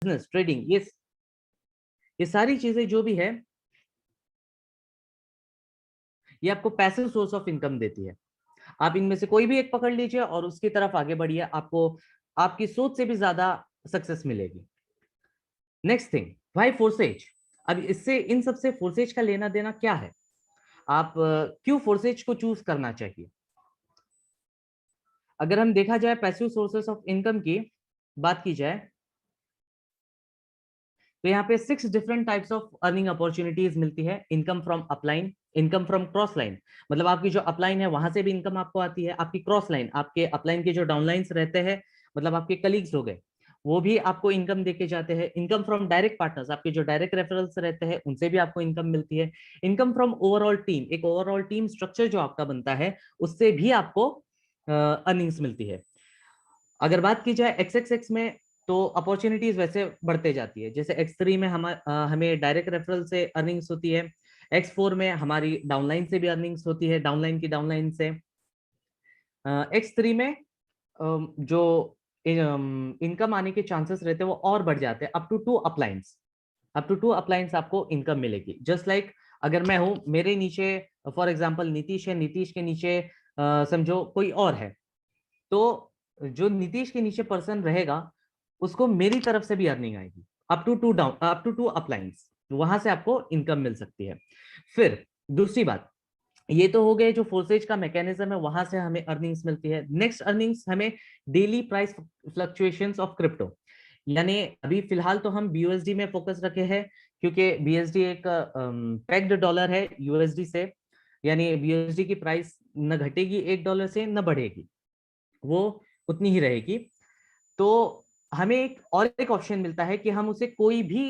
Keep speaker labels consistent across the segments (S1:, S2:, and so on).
S1: Business, trading, ये सारी चीजें जो भी है ये आपको पैसिव सोर्स ऑफ इनकम देती है। आप इनमें से कोई भी एक पकड़ लीजिए और उसकी तरफ आगे बढ़िए, आपको आपकी सोच से भी ज्यादा सक्सेस मिलेगी। Next thing, why forces. अब इससे इन सबसे फोर्सेज का लेना देना क्या है, आप क्यों फोर्सेज को चूज करना चाहिए। अगर हम देखा जाए पैसिव सोर्सेस ऑफ इनकम की बात की जाए तो यहाँ पे 6 different types of earning opportunities मिलती है। Income from upline, income from cross line, मतलब आपकी जो अपलाइन है वहां से भी इनकम आपको आती है। आपकी क्रॉस लाइन, आपके अपलाइन के जो डाउनलाइंस रहते हैं, मतलब आपके कलीग्स हो गए, वो भी आपको इनकम देके जाते हैं। इनकम फ्रॉम डायरेक्ट पार्टनर्स, आपके जो डायरेक्ट रेफरल्स रहते हैं उनसे भी आपको इनकम मिलती है। इनकम फ्रॉम ओवरऑल टीम, एक ओवरऑल टीम स्ट्रक्चर जो आपका बनता है उससे भी आपको अर्निंग्स मिलती है। अगर बात की जाए एक्स में तो अपॉर्चुनिटीज वैसे बढ़ते जाती है। जैसे X3 में हमें डायरेक्ट रेफरल से अर्निंग्स होती है, X4 में हमारी डाउनलाइन से भी अर्निंग्स होती है, डाउनलाइन की डाउनलाइन से। X3 में जो इनकम आने के चांसेस रहते हैं वो और बढ़ जाते हैं, up to 2 uplines, up to 2 uplines आपको इनकम मिलेगी। जस्ट लाइक अगर मैं हूं, मेरे नीचे फॉर एग्जांपल नीतीश है, नीतीश के नीचे समझो कोई और है, तो जो नीतीश के नीचे पर्सन रहेगा उसको मेरी तरफ से भी अर्निंग आएगी, अप टू टू अपलाइंस, वहां से आपको इनकम मिल सकती है। फिर दूसरी बात, ये तो हो गए जो फोर्सेज का मैकेनिज्म है, वहां से हमें अर्निंग्स मिलती है। नेक्स्ट अर्निंग्स हमें daily price fluctuations of crypto, यानी अभी फिलहाल तो हम बीयूएसडी में फोकस रखे हैं, क्योंकि बीएसडी एक पेग्ड डॉलर है यूएसडी से, यानी बीएसडी की प्राइस न घटेगी $1 से न बढ़ेगी, वो उतनी ही रहेगी। तो हमें एक ऑप्शन मिलता है कि हम उसे कोई भी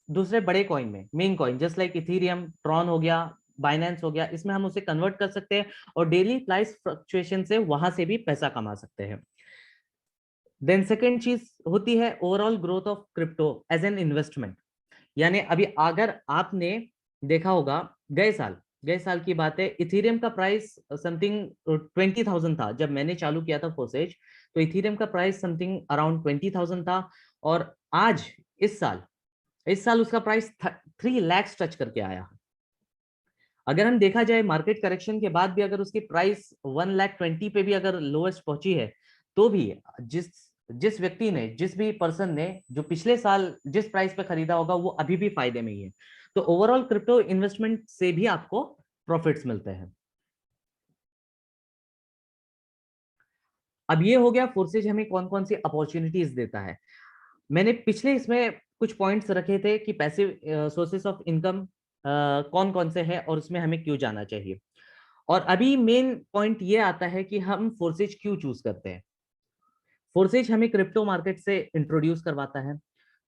S1: दूसरे बड़े कॉइन में, main coin just like Ethereum, Tron हो गया, बाइनेंस हो गया, इसमें हम उसे कन्वर्ट कर सकते हैं और डेली प्राइस फ्लक्चुएशन से वहां से भी पैसा कमा सकते हैं। देन सेकेंड चीज होती है overall growth of crypto as an investment, यानी अभी अगर आपने देखा होगा, गए साल की बात है, इथेरियम का प्राइस समथिंग 20,000 था जब मैंने चालू किया था फोर्सेज, तो इथेरियम का प्राइस समथिंग अराउंड 20,000 था। और आज इस साल उसका प्राइस 3 लाख टच करके आया। अगर हम देखा जाए मार्केट करेक्शन के बाद भी अगर उसकी प्राइस 1,20,000 पे भी अगर लोएस्ट पहुंची है, तो भी जिस जिस व्यक्ति ने, जिस भी पर्सन ने जो पिछले साल जिस प्राइस पे खरीदा होगा वो अभी भी फायदे में ही है। तो ओवरऑल क्रिप्टो इन्वेस्टमेंट से भी आपको प्रॉफिट्स मिलते हैं। अब ये हो गया फोर्सेज हमें कौन कौन सी अपॉर्चुनिटीज देता है। मैंने पिछले इसमें कुछ पॉइंट्स रखे थे कि पैसिव सोर्सेस ऑफ इनकम कौन कौन से हैं और उसमें हमें क्यों जाना चाहिए। और अभी मेन पॉइंट ये आता है कि हम फोर्सेज क्यों चूज करते हैं। फोर्सेज हमें क्रिप्टो मार्केट से इंट्रोड्यूस करवाता है,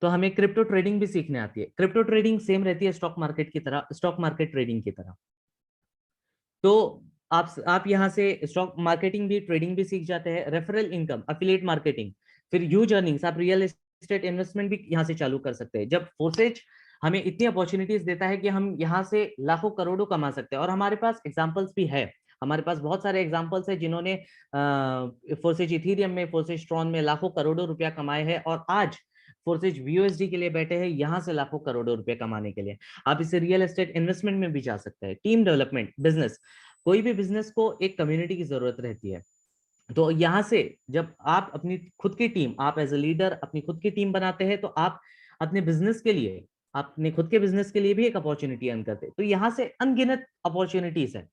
S1: तो हमें क्रिप्टो ट्रेडिंग भी सीखने आती है। क्रिप्टो ट्रेडिंग सेम रहती है स्टॉक मार्केट की तरह, स्टॉक मार्केट ट्रेडिंग की तरह। तो आप यहाँ से स्टॉक मार्केटिंग भी, ट्रेडिंग भी सीख जाते हैं, रेफरल इनकम, अफिलिएट मार्केटिंग, फिर ह्यूज अर्निंग्स, आप रियल एस्टेट इन्वेस्टमेंट भी यहाँ से चालू कर सकते हैं। जब फोर्सेज हमें इतनी अपॉर्चुनिटीज देता है कि हम यहाँ से लाखों करोड़ों कमा सकते हैं, और हमारे पास एग्जाम्पल्स भी है, हमारे पास बहुत सारे एग्जाम्पल्स है जिन्होंने फोर्सेज इथेरियम में, फोर्सेज ट्रॉन में लाखों करोड़ों रुपया कमाए हैं, और आज फोर्सेज वीओएसडी के लिए बैठे हैं यहाँ से लाखों करोड़ों रुपए कमाने के लिए। आप इसे रियल एस्टेट इन्वेस्टमेंट में भी जा सकते हैं, टीम डेवलपमेंट, बिजनेस, कोई भी बिजनेस को एक कम्युनिटी की जरूरत रहती है। तो यहाँ से जब आप अपनी खुद की टीम, आप एज ए लीडर अपनी खुद की टीम बनाते हैं, तो आप अपने बिजनेस के लिए, अपने खुद के बिजनेस के लिए भी एक अपॉर्चुनिटी अर्न करते हैं। तो यहाँ से अनगिनत अपॉर्चुनिटीज है।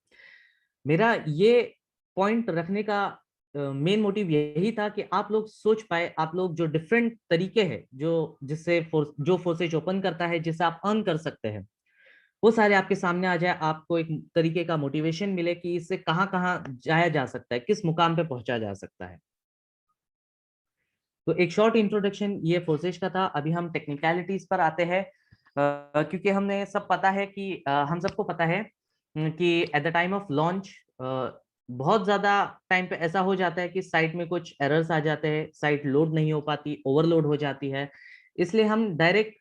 S1: मेरा ये पॉइंट रखने का मेन मोटिव यही था कि आप लोग सोच पाए, आप लोग जो डिफरेंट तरीके हैं जो जिससे जो फोर्सेज ओपन करता है, जिससे आप अर्न कर सकते हैं, वो सारे आपके सामने आ जाए, आपको एक तरीके का मोटिवेशन मिले कि इससे कहाँ कहाँ जाया जा सकता है, किस मुकाम पे पहुंचा जा सकता है। तो एक शॉर्ट इंट्रोडक्शन ये फोर्सेज का था। अभी हम टेक्निकलिटीज पर आते हैं, क्योंकि हमने सब पता है कि हम सबको पता है कि at the time of launch बहुत ज्यादा टाइम पे ऐसा हो जाता है कि साइट में कुछ एरर्स आ जाते हैं, साइट लोड नहीं हो पाती, ओवरलोड हो जाती है, इसलिए हम डायरेक्ट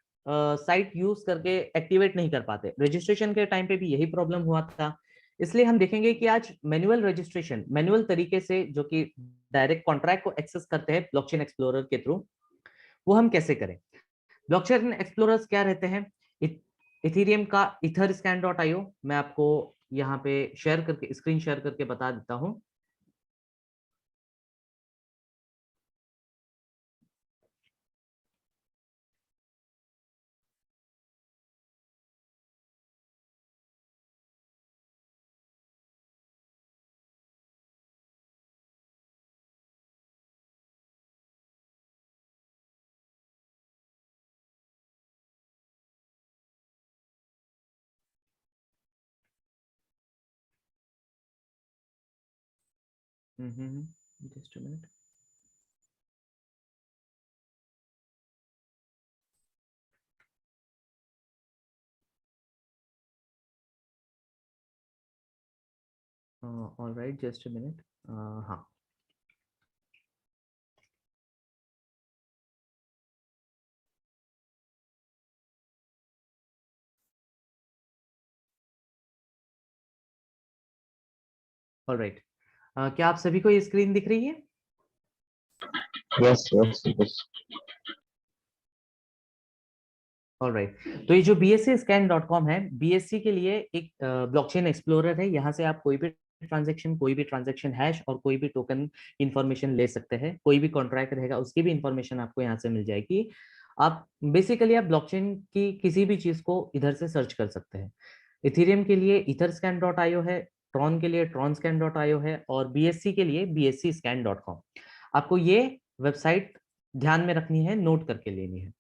S1: साइट यूज करके एक्टिवेट नहीं कर पाते। रजिस्ट्रेशन के टाइम पे भी यही प्रॉब्लम हुआ था। इसलिए हम देखेंगे कि आज मैनुअल रजिस्ट्रेशन, मैनुअल तरीके से, जो कि डायरेक्ट कॉन्ट्रैक्ट को एक्सेस करते हैं ब्लॉकचेन एक्सप्लोरर के थ्रू, वो हम कैसे करें। ब्लॉकचेन एक्सप्लोरर्स क्या रहते हैं? इथेरियम का etherscan.io मैं आपको यहाँ पे शेयर करके, स्क्रीन शेयर करके बता देता हूँ। Just a minute. Alright, just a minute. हाँ, ऑलराइट। क्या आप सभी को ये स्क्रीन दिख रही है?
S2: Yes yes yes.
S1: ऑलराइट, तो ये जो bscscan.com है, बीएससी के लिए एक ब्लॉकचेन एक्सप्लोरर है। यहाँ से आप कोई भी ट्रांजैक्शन, कोई भी ट्रांजैक्शन हैश और कोई भी टोकन इंफॉर्मेशन ले सकते हैं। कोई भी कॉन्ट्रैक्ट रहेगा उसकी भी इंफॉर्मेशन आपको यहाँ से मिल जाएगी। आप बेसिकली आप ब्लॉकचेन की किसी भी चीज को इधर से सर्च कर सकते हैं। इथेरियम के लिए etherscan.io है, ट्रॉन के लिए tronscan.io है, और बीएससी के लिए bscscan.com। आपको ये वेबसाइट ध्यान में रखनी है, नोट करके लेनी है।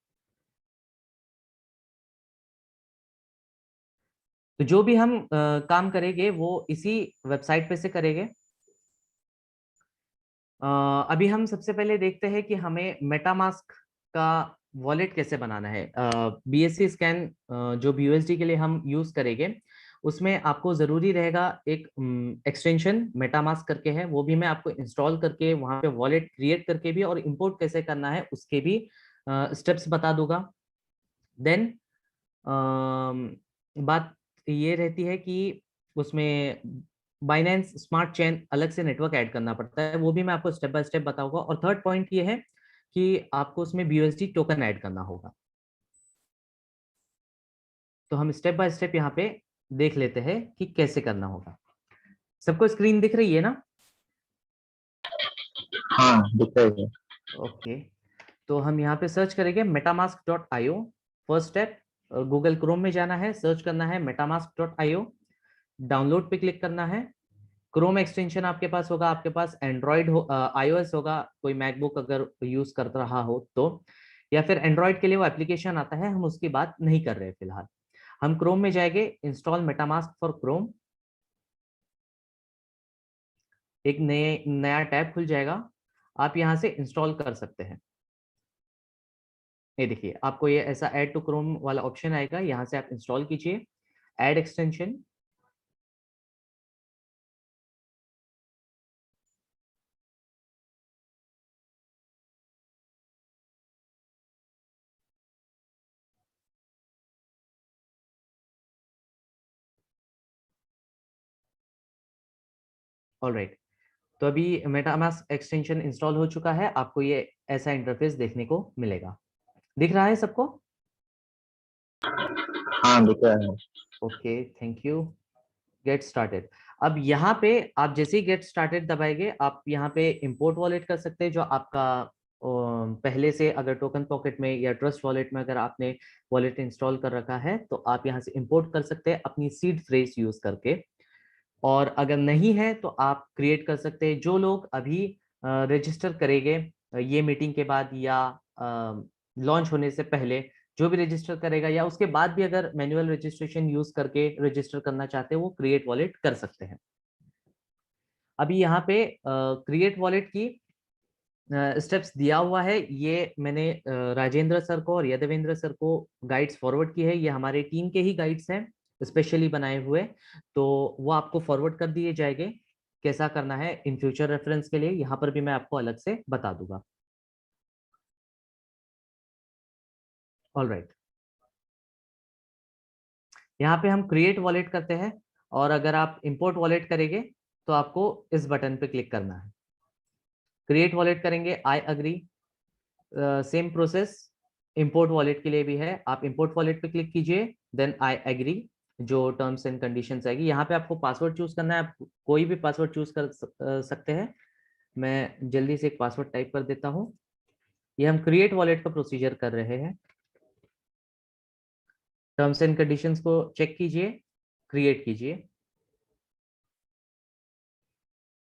S1: तो जो भी हम काम करेंगे वो इसी वेबसाइट पे से करेंगे। अभी हम सबसे पहले देखते हैं कि हमें मेटामास्क का वॉलेट कैसे बनाना है। बीएससी स्कैन जो बीयूएसडी के लिए हम यूज करेंगे, उसमें आपको जरूरी रहेगा एक एक्सटेंशन मेटामास्क करके है, वो भी मैं आपको इंस्टॉल करके वहां पे वॉलेट क्रिएट करके भी और इंपोर्ट कैसे करना है उसके भी स्टेप्स बता दूंगा। देन बात ये रहती है कि उसमें बाइनेंस स्मार्ट चेन अलग से नेटवर्क ऐड करना पड़ता है, वो भी मैं आपको स्टेप बाय स्टेप बताऊंगा। और थर्ड पॉइंट ये है कि आपको उसमें बीयूएसडी टोकन ऐड करना होगा। तो हम स्टेप बाय स्टेप यहाँ पे देख लेते हैं कि कैसे करना होगा। सबको स्क्रीन दिख रही है ना?
S2: हाँ दिख रही है।
S1: ओके, तो हम यहाँ पे सर्च करेंगे metamask.io। First step, Google Chrome में जाना है, सर्च करना है metamask.io, डाउनलोड पे क्लिक करना है। क्रोम एक्सटेंशन आपके पास होगा, आपके पास एंड्रॉइड हो, आईओएस होगा, कोई मैकबुक अगर यूज कर रहा हो तो, या फिर एंड्रॉइड के लिए वो एप्लीकेशन आता है, हम उसकी बात नहीं कर रहे फिलहाल। हम क्रोम में जाएंगे, इंस्टॉल मेटामास्क फॉर क्रोम। एक नया टैब खुल जाएगा, आप यहाँ से इंस्टॉल कर सकते हैं। ये देखिए, आपको ये ऐसा ऐड टू क्रोम वाला ऑप्शन आएगा, यहाँ से आप इंस्टॉल कीजिए ऐड एक्सटेंशन। ऑलराइट, तो अभी मेटामास्क एक्सटेंशन इंस्टॉल हो चुका है, आपको ये ऐसा इंटरफेस देखने को मिलेगा। दिख रहा है सबको?
S2: हाँ दिख रहा है।
S1: Okay, thank you. Get started. अब यहाँ पे आप जैसे ही गेट स्टार्टेड दबाएंगे, आप यहाँ पे इंपोर्ट वॉलेट कर सकते हैं, जो आपका पहले से अगर टोकन पॉकेट में या ट्रस्ट वॉलेट में अगर आपने वॉलेट इंस्टॉल कर रखा है तो आप यहाँ से इंपोर्ट कर सकते हैं अपनी सीड फ्रेज यूज करके। और अगर नहीं है तो आप क्रिएट कर सकते हैं। जो लोग अभी रजिस्टर करेंगे ये मीटिंग के बाद या लॉन्च होने से पहले, जो भी रजिस्टर करेगा या उसके बाद भी अगर मैन्युअल रजिस्ट्रेशन यूज करके रजिस्टर करना चाहते हैं वो क्रिएट वॉलेट कर सकते हैं। अभी यहाँ पे क्रिएट वॉलेट की स्टेप्स दिया हुआ है, ये मैंने राजेंद्र सर को और यदवेंद्र सर को गाइड्स फॉरवर्ड की है, ये हमारे टीम के ही गाइड्स हैं स्पेशली बनाए हुए, तो वो आपको फॉरवर्ड कर दिए जाएंगे। कैसा करना है इन फ्यूचर रेफरेंस के लिए यहाँ पर भी मैं आपको अलग से बता दूंगा। ऑलराइट, यहाँ पे हम क्रिएट वॉलेट करते हैं, और अगर आप इंपोर्ट वॉलेट करेंगे तो आपको इस बटन पे क्लिक करना है। क्रिएट वॉलेट करेंगे, I agree, same process, import wallet के लिए भी है, आप इंपोर्ट वॉलेट पे क्लिक कीजिए, देन आई एग्री, जो टर्म्स एंड कंडीशंस आएगी। यहाँ पे आपको पासवर्ड चूज करना है, आप कोई भी पासवर्ड चूज कर सकते हैं। मैं जल्दी से एक पासवर्ड टाइप कर देता हूँ। ये हम क्रिएट वॉलेट का प्रोसीजर कर रहे हैं। टर्म्स एंड कंडीशंस को चेक कीजिए, क्रिएट कीजिए।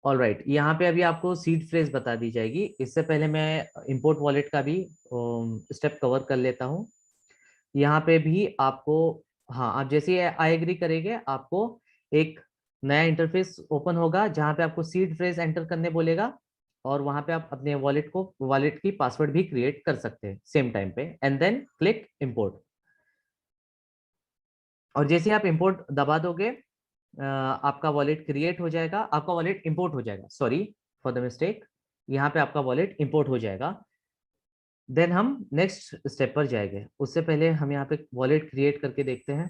S1: ऑल राइट, यहाँ पे अभी आपको सीड फ्रेज बता दी जाएगी। इससे पहले मैं इंपोर्ट वॉलेट का भी स्टेप कवर कर लेता हूँ। यहाँ पे भी आपको, हाँ, आप जैसे आई एग्री करेंगे आपको एक नया इंटरफेस ओपन होगा जहाँ पे आपको सीड फ्रेज एंटर करने बोलेगा, और वहां पे आप अपने वॉलेट की पासवर्ड भी क्रिएट कर सकते हैं सेम टाइम पे, एंड देन क्लिक इंपोर्ट। और जैसे आप इंपोर्ट दबा दोगे आपका वॉलेट क्रिएट हो जाएगा, आपका वॉलेट इंपोर्ट हो जाएगा, सॉरी फॉर द मिस्टेक, यहाँ पे आपका वॉलेट इंपोर्ट हो जाएगा। देन हम नेक्स्ट स्टेप पर जाएंगे, उससे पहले हम यहाँ पे वॉलेट क्रिएट करके देखते हैं।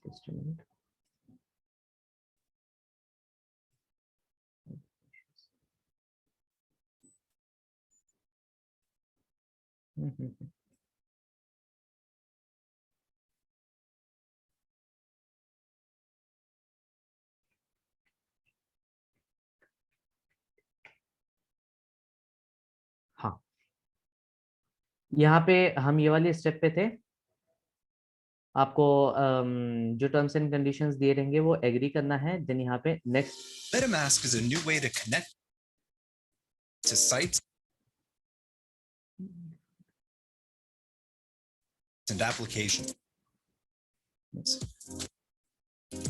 S1: Just a minute. हाँ, यहाँ पे हम ये वाले स्टेप पे थे। आपको जो टर्म्स एंड कंडीशंस दिए रहेंगे वो एग्री करना है, देन यहाँ पे next.
S3: MetaMask is a new way to connect to sites and applications.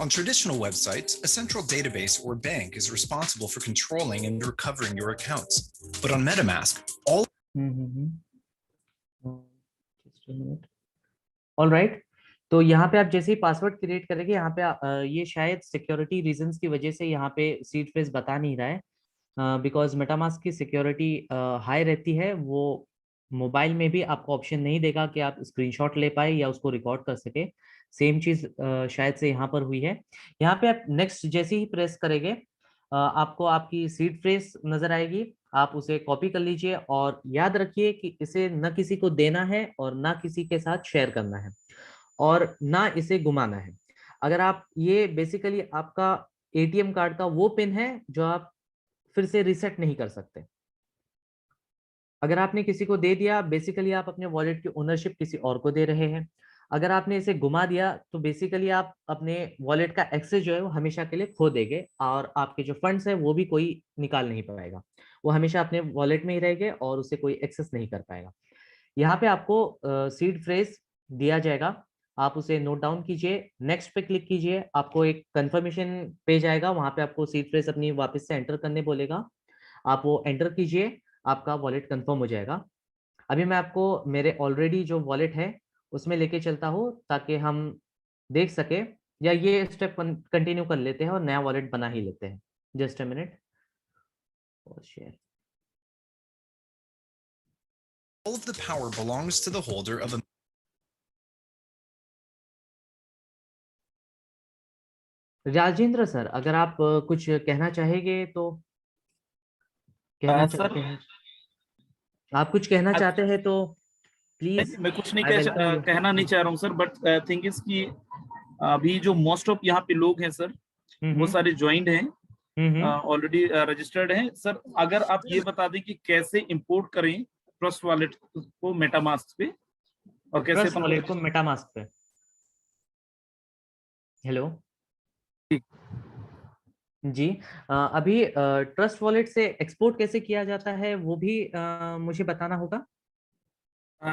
S3: On traditional websites, a central database or bank is responsible for controlling and recovering your accounts. But on MetaMask, all
S1: all right, तो यहाँ पे आप जैसे ही password create करेंगे, यहाँ पे ये शायद सिक्योरिटी रीजंस की वजह से यहाँ पे सीड फ्रेज बता नहीं रहा है, बिकॉज मेटामास्क की सिक्योरिटी हाई रहती है। वो मोबाइल में भी आपको ऑप्शन नहीं देगा कि आप स्क्रीनशॉट ले पाए या उसको रिकॉर्ड कर सके। सेम चीज शायद से यहाँ पर हुई है। यहाँ पे आप नेक्स्ट जैसे ही प्रेस करेंगे आपको आपकी सीड फ्रेज नजर आएगी, आप उसे कॉपी कर लीजिए, और याद रखिए कि इसे न किसी को देना है और ना किसी के साथ शेयर करना है, और ना इसे घुमाना है। अगर आप, ये बेसिकली आपका एटीएम कार्ड का वो पिन है जो आप फिर से रीसेट नहीं कर सकते। अगर आपने किसी को दे दिया, बेसिकली आप अपने वॉलेट की ओनरशिप किसी और को दे रहे हैं। अगर आपने इसे घुमा दिया तो बेसिकली आप अपने वॉलेट का एक्सेस जो है वो हमेशा के लिए खो देंगे, और आपके जो फंड्स है वो भी कोई निकाल नहीं पाएगा। वो हमेशा अपने वॉलेट में ही रहेंगे और उसे कोई एक्सेस नहीं कर पाएगा। यहाँ पे आपको सीड फ्रेज दिया जाएगा, आप उसे नोट डाउन कीजिए, नेक्स्ट पे क्लिक कीजिए, आपको एक कंफर्मेशन पेज आएगा, वहां पे आपको सीड फ्रेज अपनी वापस से एंटर करने बोलेगा, आप वो एंटर कीजिए, आपका वॉलेट कंफर्म हो जाएगा। अभी मैं आपको मेरे ऑलरेडी जो वॉलेट है उसमें लेके चलता हूँ ताकि हम देख सके, या ये स्टेप कंटिन्यू कर लेते हैं और नया वॉलेट बना ही लेते हैं। Just a minute, share.
S3: all of the power belongs to the holder of a
S1: Rajendra sir, अगर आप कुछ कहना चाहेंगे तो कहना चाहते हैं, आप कुछ कहना चाहते हैं तो प्लीज।
S4: मैं कुछ नहीं कहना नहीं चाह रहा हूँ सर, बट थिंग इज कि अभी जो मोस्ट ऑफ यहाँ पे लोग हैं सर, वो सारे ज्वाइंट हैं, ऑलरेडी रजिस्टर्ड हैं सर। अगर आप ये बता दें कि कैसे इंपोर्ट करें ट्रस्ट वॉलेट को मेटामास्क पे, और कैसे
S1: ट्रस्ट वॉलेट को मेटामास्क पे। हेलो जी, अभी ट्रस्ट वॉलेट से एक्सपोर्ट कैसे किया जाता है वो भी मुझे बताना होगा।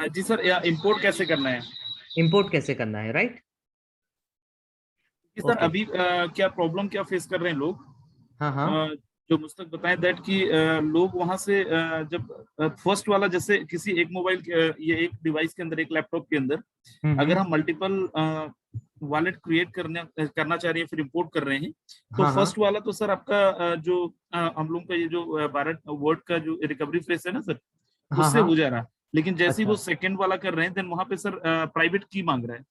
S4: जी सर, या इंपोर्ट कैसे करना है,
S1: इंपोर्ट कैसे करना है, राइट?
S4: सर अभी क्या प्रॉब्लम क्या फेस कर रहे हैं लोग,
S1: हाँ,
S4: जो मुझ तक बताएं दैट कि लोग वहां से जब फर्स्ट वाला, जैसे किसी एक मोबाइल ये एक डिवाइस के अंदर, एक लैपटॉप के अंदर अगर हम मल्टीपल वॉलेट क्रिएट करना चाह रहे हैं, फिर इंपोर्ट कर रहे हैं, तो फर्स्ट वाला तो सर आपका जो हम लोग का ये जो भारत वर्ड का जो रिकवरी फ्रेज है ना सर, उससे हो जा रहा है। लेकिन जैसे ही वो
S1: अच्छा।
S4: सेकंड वाला कर रहे हैं देन वहां पे सर प्राइवेट की मांग रहा है।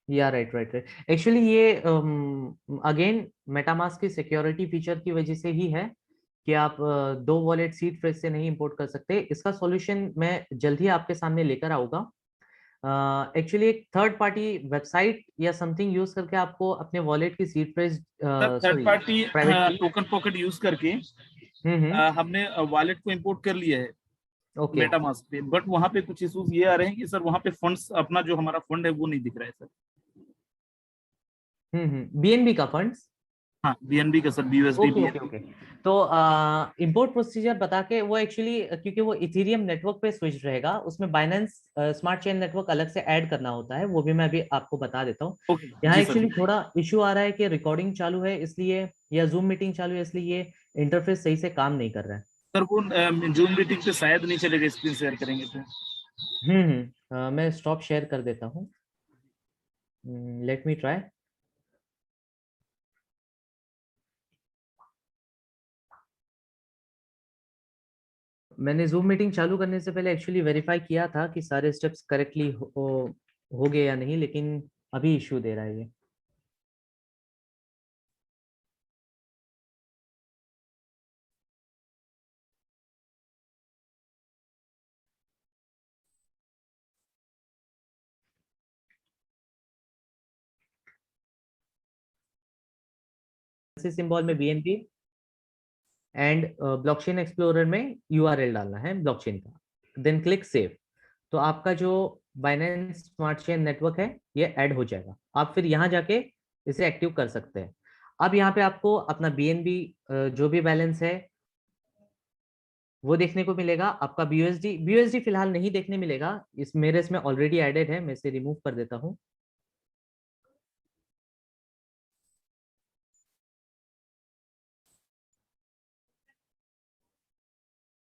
S1: या राइट राइट राइट एक्चुअली ये अगेन मेटामास्क की सिक्योरिटी फीचर की वजह से ही है कि आप दो वॉलेट सीड फ्रेज से नहीं इंपोर्ट कर सकते। इसका सॉल्यूशन मैं जल्द ही आपके सामने लेकर आऊंगा। एक्चुअली एक थर्ड पार्टी वेबसाइट या समथिंग यूज करके आपको अपने वॉलेट की seed phrase
S4: sir third
S1: sorry
S4: party
S1: private की।
S4: टोकन पॉकेट यूज करके हमने वॉलेट को इंपोर्ट कर लिया है
S1: ओके।
S4: मेटामास्क पे, बट वहां पे कुछ इश्यूज ये आ रहे हैं कि सर वहां पे फंड्स, अपना जो हमारा फंड है वो नहीं दिख रहा है सर।
S1: बीएनबी का फंड्स।
S4: हाँ बीएनबी का sir, BUSD
S1: okay okay
S4: BNB.
S1: Okay. तो इंपोर्ट प्रोसीजर बता के वो एक्चुअली क्योंकि वो इथेरियम नेटवर्क पे स्विच रहेगा, उसमें बाइनेंस स्मार्ट चेन नेटवर्क अलग से ऐड करना होता है, वो भी मैं अभी आपको बता देता हूँ।
S4: ओके
S1: यहाँ
S4: जी सर
S1: एक्चुअली
S4: जी।
S1: थोड़ा इश्यू आ रहा है कि रिकॉर्डिंग चालू है इसलिए, या जूम मीटिंग चालू है इसलिए ये इंटरफेस सही से काम नहीं कर रहा है।
S4: सर वो जूम मीटिंग पे शायद नहीं चलेगा, स्क्रीन शेयर करेंगे तो।
S1: मैं स्टॉप शेयर कर देता हूँ। Let me try. मैंने जूम मीटिंग चालू करने से पहले एक्चुअली वेरीफाई किया था कि सारे स्टेप्स करेक्टली हो गए या नहीं, लेकिन अभी इश्यू दे रहा है ये। सिंबल में बीएनबी एंड ब्लॉकचेन एक्सप्लोरर में यूआरएल डालना है ब्लॉकचेन का, देन क्लिक सेव। तो आपका जो बाइनेंस स्मार्ट चेन नेटवर्क है ये ऐड हो जाएगा। आप फिर यहाँ जाके इसे एक्टिव कर सकते हैं। अब यहाँ पे आपको अपना बीएनबी जो भी बैलेंस है वो देखने को मिलेगा। आपका बीयूएसडी फिलहाल नहीं देखने मिलेगा, इस मेरे इसमें ऑलरेडी एडेड है, मैं इसे रिमूव कर देता हूँ।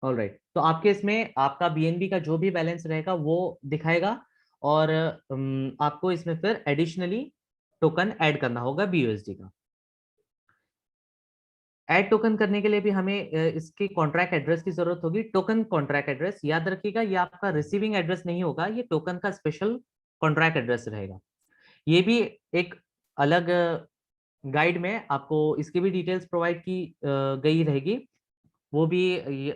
S1: ऑलराइट, तो आपके इसमें आपका बीएनबी का जो भी बैलेंस रहेगा वो दिखाएगा, और आपको इसमें फिर एडिशनली टोकन ऐड करना होगा बीयूएसडी का। ऐड टोकन करने के लिए भी हमें इसके कॉन्ट्रैक्ट एड्रेस की जरूरत होगी। टोकन कॉन्ट्रैक्ट एड्रेस याद रखिएगा, ये आपका रिसीविंग एड्रेस नहीं होगा, ये टोकन का स्पेशल कॉन्ट्रैक्ट एड्रेस रहेगा। ये भी एक अलग गाइड में आपको इसकी भी डिटेल्स प्रोवाइड की गई रहेगी। वो भी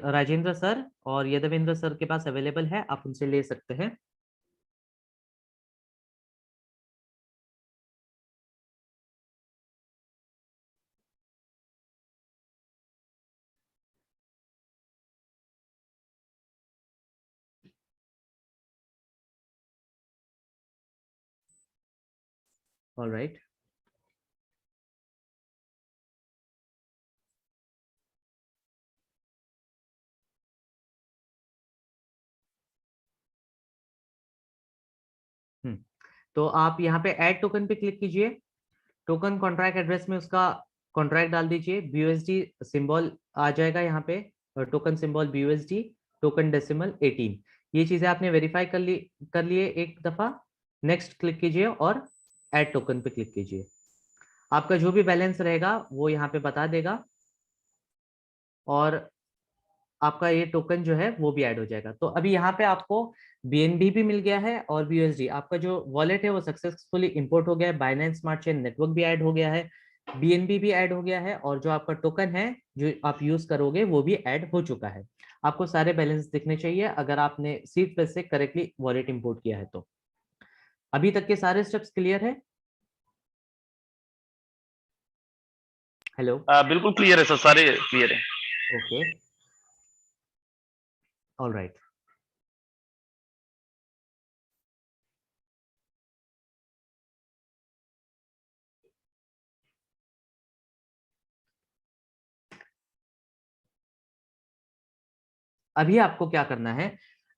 S1: राजेंद्र सर और यदवेंद्र सर के पास अवेलेबल है, आप उनसे ले सकते हैं। ऑलराइट, तो आप यहाँ पे ऐड टोकन पे क्लिक कीजिए। टोकन कॉन्ट्रैक्ट एड्रेस में उसका कॉन्ट्रैक्ट डाल दीजिए, बीयूएसडी सिंबल आ जाएगा यहाँ पे, token symbol BUSD, token decimal 18। ये चीजें आपने वेरीफाई कर लिए एक दफा। नेक्स्ट क्लिक कीजिए और ऐड टोकन पे क्लिक कीजिए। आपका जो भी बैलेंस रहेगा वो यहाँ पे बता देगा, और आपका ये टोकन जो है वो भी ऐड हो जाएगा। तो अभी यहाँ पे आपको बीएनबी भी मिल गया है और बीयूएसडी, आपका जो वॉलेट है वो सक्सेसफुली इंपोर्ट हो गया है, बाइनेंस स्मार्ट चेन नेटवर्क भी ऐड हो गया है, बीएनबी भी ऐड हो गया है, और जो आपका टोकन है जो आप यूज करोगे वो भी ऐड हो चुका है। आपको सारे बैलेंस दिखने चाहिए अगर आपने सीड प्रेस से करेक्टली वॉलेट इंपोर्ट किया है तो। अभी तक के सारे स्टेप्स क्लियर है? हेलो?
S5: बिल्कुल क्लियर है सर, सारे क्लियर है।
S1: Okay, alright. अभी आपको क्या करना है,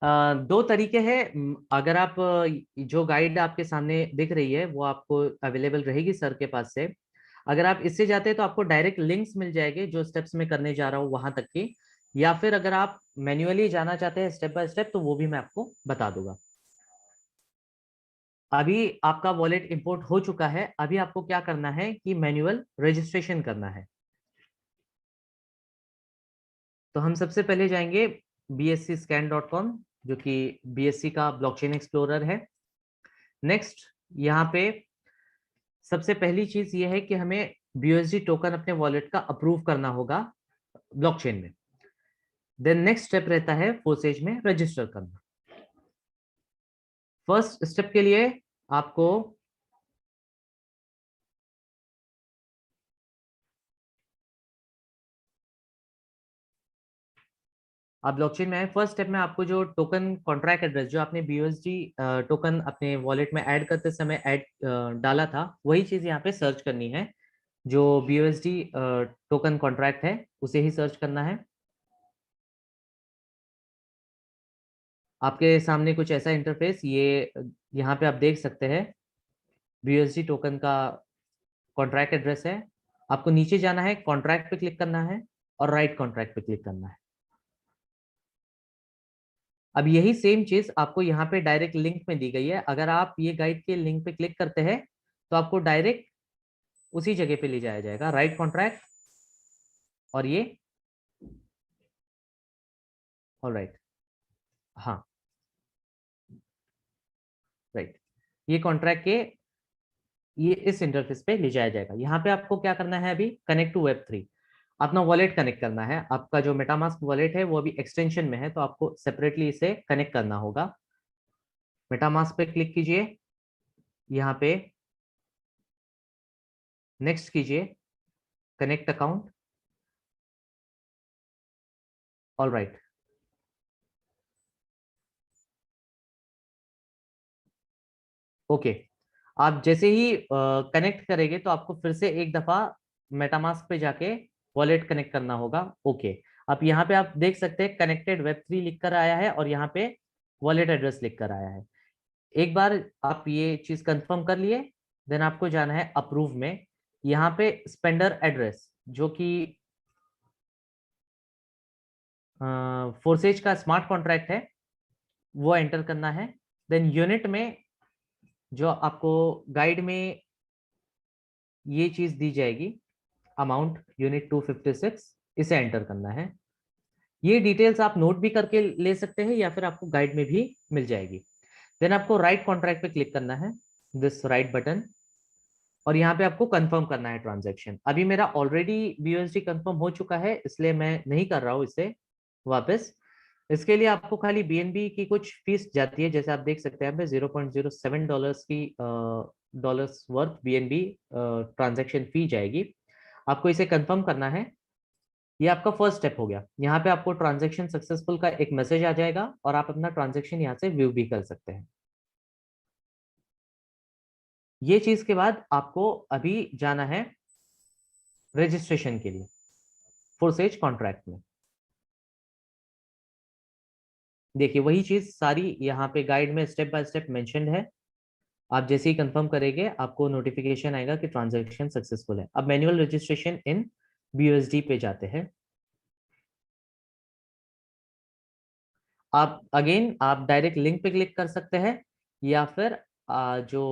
S1: दो तरीके हैं। अगर आप जो गाइड आपके सामने दिख रही है वो आपको अवेलेबल रहेगी सर के पास से। अगर आप इससे जाते हैं तो आपको डायरेक्ट लिंक्स मिल जाएंगे जो स्टेप्स में करने जा रहा हूँ वहां तक की, या फिर अगर आप मैन्युअली जाना चाहते हैं स्टेप बाय स्टेप तो वो भी मैं आपको बता दूंगा। अभी आपका वॉलेट इंपोर्ट हो चुका है, अभी आपको क्या करना है कि मैन्युअल रजिस्ट्रेशन करना है। तो हम सबसे पहले जाएंगे bscscan.com, जो कि BSC का ब्लॉकचेन एक्सप्लोरर है। नेक्स्ट यहाँ पे सबसे पहली चीज ये है कि हमें BUSD टोकन अपने वॉलेट का अप्रूव करना होगा ब्लॉकचेन में। देन नेक्स्ट स्टेप रहता है फोर्सेज में रजिस्टर करना। फर्स्ट स्टेप के लिए आपको आप ब्लॉकचेन में आए, फर्स्ट स्टेप में आपको जो टोकन कॉन्ट्रैक्ट एड्रेस जो आपने BUSD टोकन अपने वॉलेट में ऐड करते समय डाला था, वही चीज यहाँ पे सर्च करनी है। जो BUSD टोकन कॉन्ट्रैक्ट है उसे ही सर्च करना है। आपके सामने कुछ ऐसा इंटरफेस, ये यहाँ पे आप देख सकते हैं BUSD टोकन का कॉन्ट्रैक्ट एड्रेस है। आपको नीचे जाना है, कॉन्ट्रैक्ट पे क्लिक करना है और राइट कॉन्ट्रैक्ट पे क्लिक करना है। अब यही सेम चीज आपको यहाँ पे डायरेक्ट लिंक में दी गई है। अगर आप ये गाइड के लिंक पे क्लिक करते हैं तो आपको डायरेक्ट उसी जगह पे ले जाया जाएगा, राइट कॉन्ट्रैक्ट और ये ऑलराइट, हाँ राइट, ये कॉन्ट्रैक्ट के ये इस इंटरफेस पे ले जाया जाएगा। यहाँ पे आपको क्या करना है, अभी कनेक्ट टू Web3 अपना वॉलेट कनेक्ट करना है। आपका जो मेटामास्क वॉलेट है वो अभी एक्सटेंशन में है, तो आपको सेपरेटली इसे कनेक्ट करना होगा। मेटामास्क पे क्लिक कीजिए, यहाँ पे नेक्स्ट कीजिए, कनेक्ट अकाउंट, ऑलराइट। ओके, आप जैसे ही कनेक्ट करेंगे तो आपको फिर से एक दफा मेटामास्क पे जाके वॉलेट कनेक्ट करना होगा। ओके, अब यहाँ पे आप देख सकते हैं कनेक्टेड Web3 लिख कर आया है और यहाँ पे वॉलेट एड्रेस लिख कर आया है। एक बार आप ये चीज कंफर्म कर लिए, देन आपको जाना है अप्रूव में। यहाँ पे स्पेंडर एड्रेस जो कि फोर्सेज का स्मार्ट कॉन्ट्रैक्ट है वो एंटर करना है। देन यूनिट में जो आपको गाइड में ये चीज दी जाएगी, अमाउंट यूनिट 256, इसे एंटर करना है। ये डिटेल्स आप नोट भी करके ले सकते हैं या फिर आपको गाइड में भी मिल जाएगी। देन आपको राइट कॉन्ट्रैक्ट पे क्लिक करना है, दिस राइट बटन, और यहाँ पे आपको कंफर्म करना है ट्रांजैक्शन। अभी मेरा ऑलरेडी BUSD कंफर्म हो चुका है, इसलिए मैं नहीं कर रहा हूँ इसे वापस। इसके लिए आपको खाली BNB की कुछ फीस जाती है, जैसे आप देख सकते हैं यहाँ पे $0.07 की डॉलर्स वर्थ BNB ट्रांजैक्शन फी जाएगी। आपको इसे कंफर्म करना है। ये आपका फर्स्ट स्टेप हो गया। यहाँ पे आपको ट्रांजैक्शन सक्सेसफुल का एक मैसेज आ जाएगा और आप अपना ट्रांजैक्शन यहाँ से व्यू भी कर सकते हैं। ये चीज के बाद आपको अभी जाना है रजिस्ट्रेशन के लिए फोर्सेज कॉन्ट्रैक्ट में। देखिए वही चीज सारी यहाँ पे गाइड में स्टेप बाय स्टेप मेंशन्ड है। आप जैसे ही कंफर्म करेंगे आपको नोटिफिकेशन आएगा कि ट्रांजैक्शन सक्सेसफुल है। अब मैन्युअल रजिस्ट्रेशन इन BUSD पे जाते हैं। आप अगेन आप डायरेक्ट लिंक पे क्लिक कर सकते हैं या फिर जो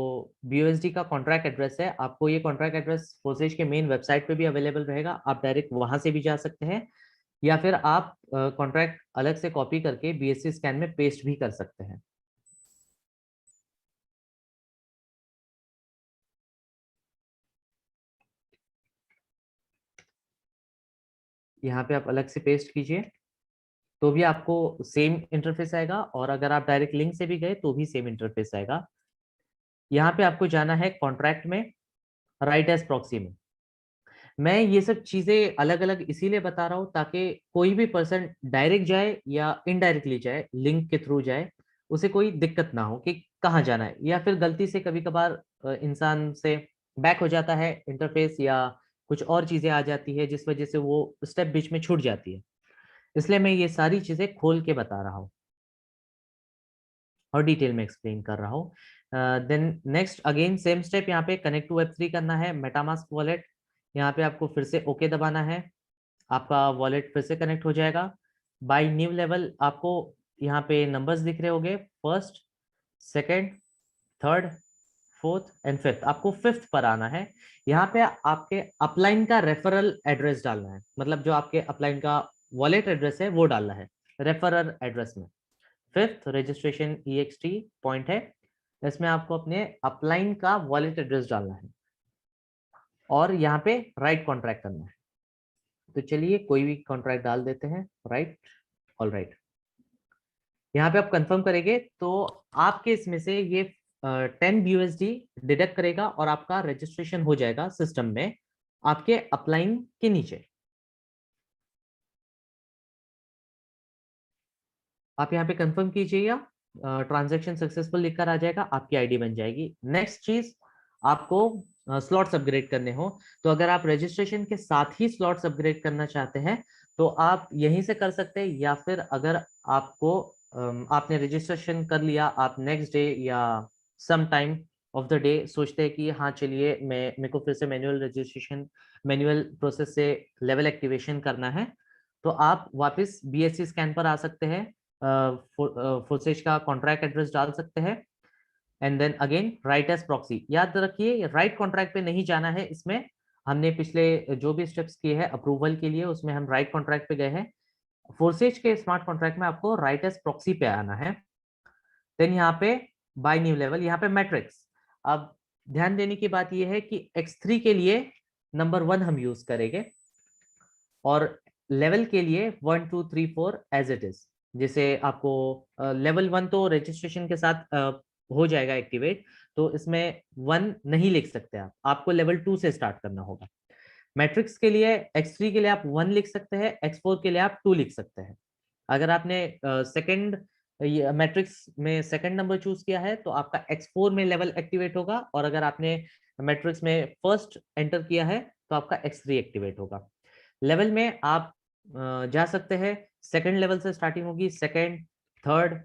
S1: BUSD का कॉन्ट्रैक्ट एड्रेस है, आपको ये कॉन्ट्रैक्ट एड्रेस फोर्सेज के मेन वेबसाइट पे भी अवेलेबल रहेगा, आप डायरेक्ट वहां से भी जा सकते हैं, या फिर आप कॉन्ट्रैक्ट अलग से कॉपी करके BSC स्कैन में पेस्ट भी कर सकते हैं। यहाँ पे आप अलग से पेस्ट कीजिए तो भी आपको सेम इंटरफेस आएगा, और अगर आप डायरेक्ट लिंक से भी गए तो भी सेम इंटरफेस आएगा। यहाँ पे आपको जाना है कॉन्ट्रैक्ट में, राइट एज प्रॉक्सी में। मैं ये सब चीजें अलग अलग इसीलिए बता रहा हूँ ताकि कोई भी पर्सन डायरेक्ट जाए या इनडायरेक्टली जाए, लिंक के थ्रू जाए, उसे कोई दिक्कत ना हो कि कहाँ जाना है, या फिर गलती से कभी कभार इंसान से बैक हो जाता है इंटरफेस या कुछ और चीजें आ जाती है जिस वजह से वो स्टेप बीच में छूट जाती है। इसलिए मैं ये सारी चीजें खोल के बता रहा हूँ और डिटेल में एक्सप्लेन कर रहा हूँ। Then next again same step, यहाँ पे कनेक्ट टू Web3 करना है, मेटामास्क वॉलेट। यहाँ पे आपको फिर से ओके दबाना है, आपका वॉलेट फिर से कनेक्ट हो जाएगा। बाय न्यू लेवल आपको यहाँ पे नंबर्स दिख रहे होंगे, first, second, third, fourth and fifth. आपको फिफ्थ पर आना है। यहाँ पे आपके अपलाइन का रेफरल एड्रेस डालना है, मतलब जो आपके अपलाइन का वॉलेट एड्रेस है वो डालना है रेफरल एड्रेस में। फिफ्थ रजिस्ट्रेशन EXT पॉइंट है, इसमें आपको अपने अपलाइन का वॉलेट एड्रेस डालना है और यहाँ पे राइट कॉन्ट्रैक्ट करना है। तो चलिए कोई भी कॉन्ट्रैक्ट डाल देते हैं, राइट, ऑल राइट। यहाँ पे आप कंफर्म करेंगे तो आपके इसमें से ये 10 BUSD डिडक्ट करेगा और आपका रजिस्ट्रेशन हो जाएगा सिस्टम में आपके अपलाइन के नीचे। आप यहाँ पे कंफर्म कीजिएगा, ट्रांजैक्शन सक्सेसफुल लिखकर आ जाएगा, आपकी आईडी बन जाएगी। नेक्स्ट चीज, आपको स्लॉट्स अपग्रेड करने हो तो अगर आप रजिस्ट्रेशन के साथ ही स्लॉट्स अपग्रेड करना चाहते हैं तो आप यहीं से कर सकते हैं, या फिर अगर आपको आपने रजिस्ट्रेशन कर लिया, आप नेक्स्ट डे या some time of the day सोचते हैं कि हाँ चलिए मेरे को फिर से मैनुअल रजिस्ट्रेशन, मैनुअल प्रोसेस से लेवल एक्टिवेशन करना है, तो आप वापस BSC स्कैन पर आ सकते हैं, फोर्सेज का कॉन्ट्रैक्ट एड्रेस डाल सकते हैं and then again write as proxy. याद रखिए राइट कॉन्ट्रैक्ट पे नहीं जाना है, इसमें हमने पिछले जो भी स्टेप्स किए हैं अप्रूवल के लिए उसमें हम राइट कॉन्ट्रैक्ट पे गए हैं। फोर्सेज के स्मार्ट कॉन्ट्रैक्ट में आपको राइट एज प्रॉक्सी पे आना है। देन यहाँ पे बाय न्यू लेवल, यहाँ पे मैट्रिक्स। अब ध्यान देने की बात यह है कि X3 के लिए नंबर 1 हम यूज करेंगे और लेवल के लिए 1 2 3 4 एज इट इज। जैसे आपको लेवल 1 तो रजिस्ट्रेशन के साथ हो जाएगा एक्टिवेट, तो इसमें 1 नहीं लिख सकते आप, आपको लेवल 2 से स्टार्ट करना होगा। मैट्रिक्स के लिए X3 के लिए आप 1 लिख सकते हैं, X4 के लिए आप 2 लिख सकते हैं। अगर आपने सेकंड मैट्रिक्स में सेकंड नंबर चूज किया है तो आपका X4 में लेवल एक्टिवेट होगा, और अगर आपने मैट्रिक्स में फर्स्ट एंटर किया है तो आपका X3 एक्टिवेट होगा। लेवल में आप जा सकते हैं, सेकंड लेवल से स्टार्टिंग होगी, सेकंड, थर्ड,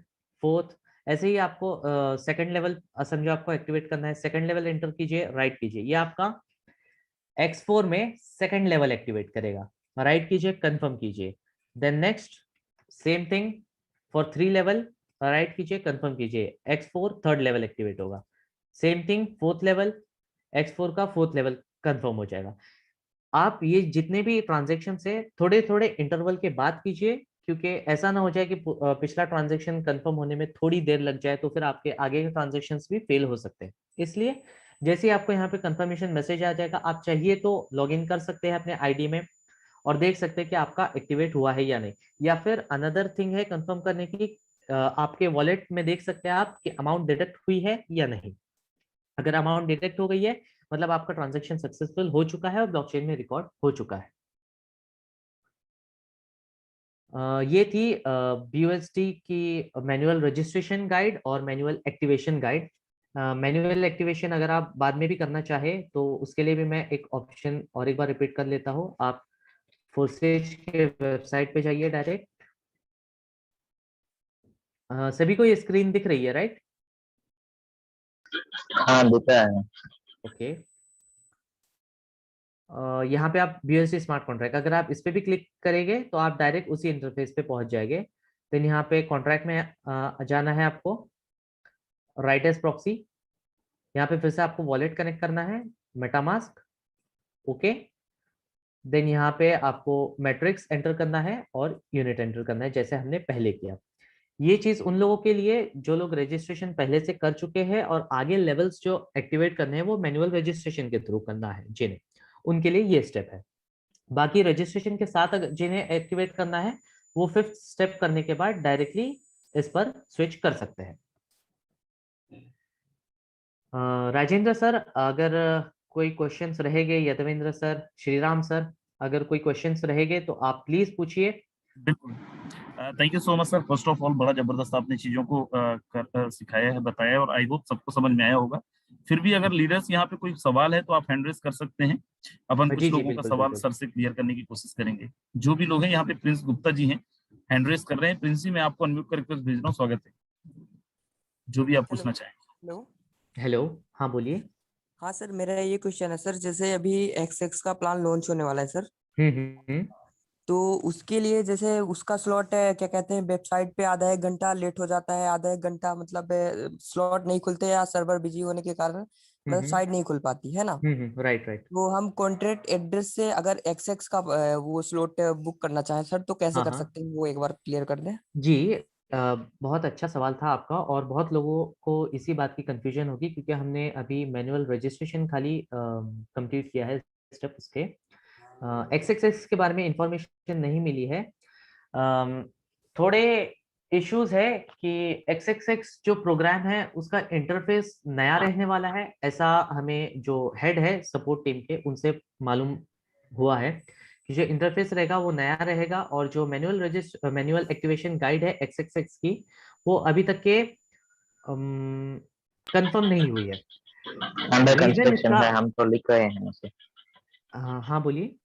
S1: फोर्थ, ऐसे ही आपको सेकंड लेवल समझो आपको एक्टिवेट करना है, सेकंड लेवल एंटर कीजिए, राइट कीजिए, ये आपका X4 में सेकंड लेवल एक्टिवेट करेगा, राइट कीजिए, कंफर्म कीजिए। Then next same thing for 3 level, write कीजिए, कंफर्म कीजिए, X4 थर्ड लेवल एक्टिवेट होगा। Same thing fourth level, X4 का फोर्थ लेवल कंफर्म हो जाएगा। आप ये जितने भी ट्रांजेक्शन है थोड़े थोड़े इंटरवल के बाद कीजिए, क्योंकि ऐसा ना हो जाए कि पिछला ट्रांजेक्शन कंफर्म होने में थोड़ी देर लग जाए तो फिर आपके आगे के ट्रांजेक्शंस भी फेल हो सकते हैं। इसलिए जैसे ही आपको यहाँ पे कंफर्मेशन मैसेज आ जाएगा, आप चाहिए तो लॉग इन कर सकते हैं अपने आईडी में और देख सकते हैं कि आपका एक्टिवेट हुआ है या नहीं। या फिर अनदर थिंग है कंफर्म करने की, आपके वॉलेट में देख सकते हैं आप कि अमाउंट डिडक्ट हुई है या नहीं। अगर अमाउंट डिडक्ट हो गई है मतलब आपका ट्रांजैक्शन सक्सेसफुल हो चुका है और ब्लॉकचेन में रिकॉर्ड हो चुका है। ये थी BUSD की मैनुअल रजिस्ट्रेशन गाइड और manual activation guide. Manual activation अगर आप बाद में भी करना चाहे तो उसके लिए भी मैं एक ऑप्शन और एक बार रिपीट कर लेता हूँ। आप फोर्सेज के वेबसाइट पे जाइए डायरेक्ट। सभी को ये स्क्रीन दिख रही है राइट?
S2: हाँ दिख रहा है।
S1: ओके, यहाँ पे आप BUSD स्मार्ट कॉन्ट्रैक्ट, अगर आप इस पे भी क्लिक करेंगे तो आप डायरेक्ट उसी इंटरफेस पे पहुंच जाएंगे। देन यहाँ पे कॉन्ट्रैक्ट में जाना है आपको, राइट एज प्रॉक्सी, यहाँ पे फिर से आपको वॉलेट कनेक्ट करना है, मेटामास्क, ओके। देन यहाँ पे आपको मैट्रिक्स एंटर करना है और यूनिट एंटर करना है जैसे हमने पहले किया। ये चीज उन लोगों के लिए जो लोग रजिस्ट्रेशन पहले से कर चुके हैं और आगे लेवल्स जो एक्टिवेट करने हैं वो मैनुअल रजिस्ट्रेशन के थ्रू करना है जिन्हें, उनके लिए ये स्टेप है। बाकी रजिस्ट्रेशन के साथ जिन्हें एक्टिवेट करना है वो 5th स्टेप करने के बाद डायरेक्टली इस पर स्विच कर सकते हैं। राजेंद्र सर, अगर कोई क्वेश्चंस रहेंगे, यदवेंद्र सर, श्रीराम सर, अगर कोई क्वेश्चंस रहेंगे तो आप प्लीज पूछिए।
S4: बिल्कुल, thank you so much sir. First of all बड़ा जबरदस्त आपने चीजों को सिखाया है, बताया, और आई होप सबको समझ में आया होगा। फिर भी अगर लीडर्स यहाँ पे कोई सवाल है तो आप हैंड रेस कर सकते हैं, अपन कुछ
S1: जी
S4: लोगों का
S1: बिल्कुल
S4: सवाल
S1: बिल्कुल।
S4: सर से क्लियर करने की कोशिश करेंगे। जो भी लोग हैं यहाँ पे, प्रिंस गुप्ता जी हैं, हैंड रेस कर रहे हैं। प्रिंस जी मैं आपको अनम्यूट करके भेज रहा हूँ, स्वागत है, जो भी आप पूछना चाहें।
S6: हेलो।
S1: हेलो, हाँ बोलिए।
S6: हाँ सर, मेरा ये क्वेश्चन है सर, जैसे अभी XX का प्लान लॉन्च होने वाला है सर,
S1: हम्म।
S6: तो उसके लिए जैसे उसका स्लॉट है, क्या कहते हैं, वेबसाइट पे आधा एक घंटा लेट हो जाता है, आधा एक घंटा मतलब स्लॉट नहीं खुलते या सर्वर बिजी होने के कारण वेबसाइट नहीं खुल पाती है ना।
S1: Right right.
S6: तो हम कॉन्ट्रैक्ट एड्रेस से अगर XX का वो स्लॉट बुक करना चाहें सर तो कैसे
S1: हाँ
S6: कर
S1: हाँ
S6: सकते हैं, वो एक बार क्लियर कर दें।
S1: जी, बहुत अच्छा सवाल था आपका, और बहुत लोगों को इसी बात की कंफ्यूजन होगी क्योंकि हमने अभी मैनुअल रजिस्ट्रेशन खाली कंप्लीट किया है स्टेप उसके। XXX के बारे में इंफॉर्मेशन नहीं मिली है। थोड़े इश्यूज है कि XXX जो प्रोग्राम है उसका इंटरफेस नया रहने वाला है, ऐसा हमें जो हेड है सपोर्ट टीम के उनसे मालूम हुआ है कि जो इंटरफेस रहेगा वो नया रहेगा, और जो मैनुअल एक्टिवेशन गाइड है XXX की वो अभी तक के कंफर्म नहीं हुई है।
S2: अंडर
S1: रीजन
S2: कंस्ट्रक्शन
S1: इसका,
S2: है, हम तो लिख रहे हैं उसे।
S1: हाँ बोलिए।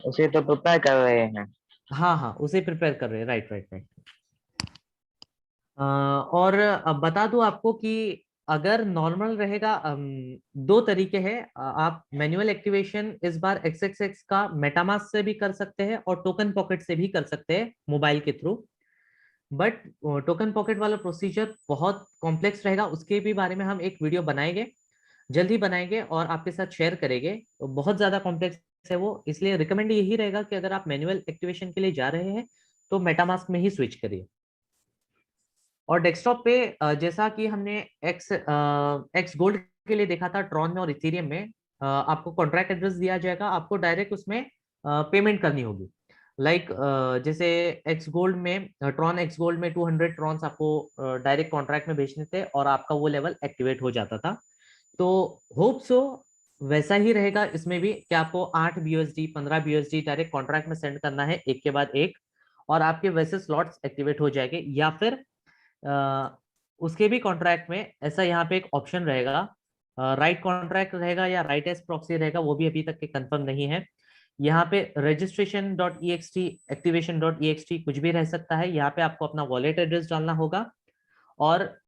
S2: उसे तो प्रिपेयर कर रहे हैं।
S1: हाँ हाँ, उसे प्रिपेयर कर रहे हैं, राइट राइट राइट। और अब बता दूं आपको कि अगर नॉर्मल रहेगा, दो तरीके हैं। आप मैनुअल एक्टिवेशन इस बार XXX का मेटामास्क से भी कर सकते हैं और टोकन पॉकेट से भी कर सकते हैं मोबाइल के थ्रू। बट टोकन पॉकेट वाला प्रोसीजर बहुत कॉम्प्लेक्स रहेगा, उसके भी बारे में हम एक वीडियो बनाएंगे, जल्द ही बनाएंगे और आपके साथ शेयर करेंगे। तो बहुत ज्यादा कॉम्प्लेक्स है वो, इसलिए रिकमेंड यही रहेगा कि अगर आप मैनुअल एक्टिवेशन के लिए जा रहे हैं तो मेटामास्क में ही स्विच करिए। और डेस्कटॉप पे जैसा कि हमने एक्स गोल्ड के लिए देखा था ट्रॉन में और इथेरियम में, आपको कॉन्ट्रैक्ट एड्रेस दिया जाएगा, आपको डायरेक्ट उसमें पेमेंट करनी होगी। लाइक जैसे एक्स गोल्ड में, ट्रॉन एक्स गोल्ड में 200 ट्रॉन्स आपको डायरेक्ट कॉन्ट्रैक्ट में भेजने थे और आपका वो लेवल एक्टिवेट हो जाता था। तो होप सो वैसा ही रहेगा इसमें भी, कि आपको 8 BUSD 15 BUSD डायरेक्ट कॉन्ट्रैक्ट में सेंड करना है एक के बाद एक, और आपके वैसे स्लॉट्स एक्टिवेट हो जाएंगे। या फिर उसके भी कॉन्ट्रैक्ट में ऐसा यहाँ पे एक ऑप्शन रहेगा, राइट कॉन्ट्रैक्ट रहेगा या राइट एस प्रॉक्सी रहेगा, वो भी अभी तक के कंफर्म नहीं है। यहाँ पे registration.ext activation.ext कुछ भी रह सकता है। यहाँ पे आपको अपना वॉलेट एड्रेस डालना होगा और